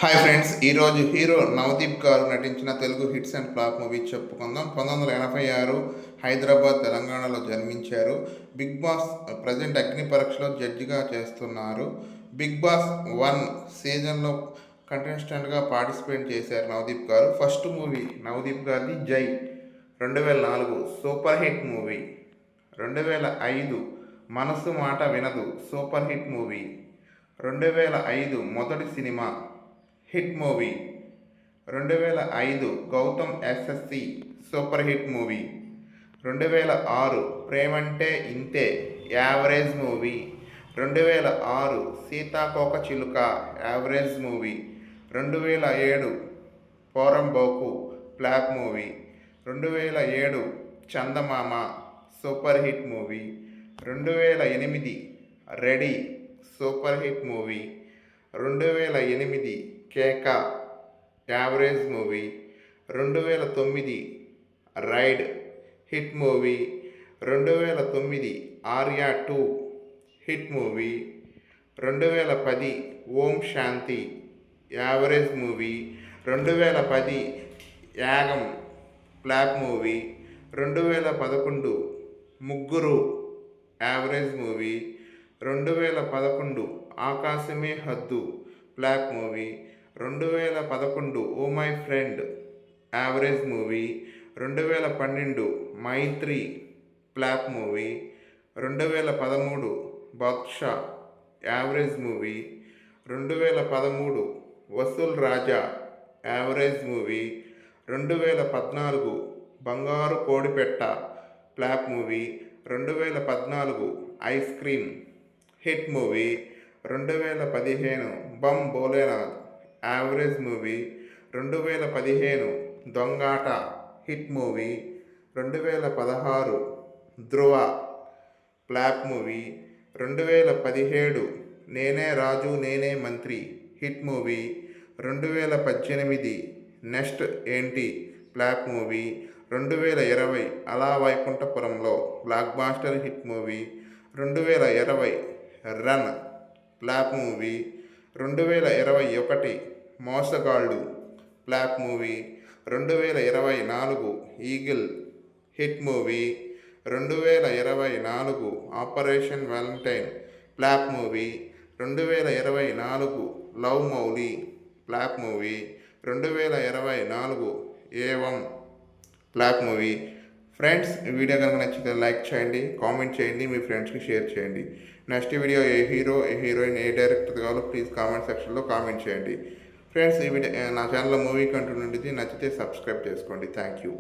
Hi friends, ఈరోజు hero Navdeep గారు నటించిన Telugu hits and flop movie చెప్పుకుందాం. 1986 హైదరాబాద్, తెలంగాణలో జన్మించారు. బిగ్ బాస్ ప్రజెంట్ అగ్ని పరీక్షలో జడ్జిగా చేస్తున్నారు. బిగ్ బాస్ 1 సీజన్లో కంటెస్టెంట్గా పార్టిసిపేట్ చేశారు నవదీప్ గారు. ఫస్ట్ మూవీ నవదీప్ గారిది జై 2004 సూపర్ హిట్ మూవీ. 2005 మనసు మాట వినదు super hit movie. 2005 Modati Cinema hit movie. 2005 Gautam SSC super hit movie. 2006 Premante Inthe average movie. 2006 Seethakoka Chiluka average movie. 2007 Poramboku flop movie. 2007 Chandamama super hit movie. 2008 ready super hit movie. 2008 Keka average movie. 2009 ride hit movie. 2009 Arya 2 hit movie. 2010 Om Shanti average movie. 2010 Yagam flop movie. 2011 ముగ్గురు average movie. 2011 Aakasame Haddu flop movie. 2011 oh my friend average movie. 2012 Maithri flop movie. 2013 Baadshah average movie. 2013 Vasool Raja average movie. 2014 Bangaru Kodipetta flop movie. 2014 ice cream hit movie. 2015 Bum Bholenath average movie. 2015 Dongata hit movie. 2016 Dhruva flop movie. 2017 Nene Raju Nene Mantri hit movie. 2018 next Enti flop movie. 2020 Ala Vaikunthapurramuloo blockbuster hit movie. 2020 run flop movie. 2021 మోసగాళ్ళు flop movie. 2024 eagle hit movie. 2024 operation Valentine flop movie. 2024 love Mouli flop movie. 2024 ఏవం flop movie. Friends, ఈ video కనుక నచ్చితే like చేయండి, comment చేయండి, మీ ఫ్రెండ్స్కి share చేయండి. Next video ఏ hero, ఏ heroine, ఏ director కావాలో please comment సెక్షన్లో కామెంట్ చేయండి. ఫ్రెండ్స్, ఈ వీడియో నా ఛానల్లో మూవీ కంటెంట్ ఉండిద్ది, నచ్చితే సబ్స్క్రైబ్ చేసుకోండి. Thank you.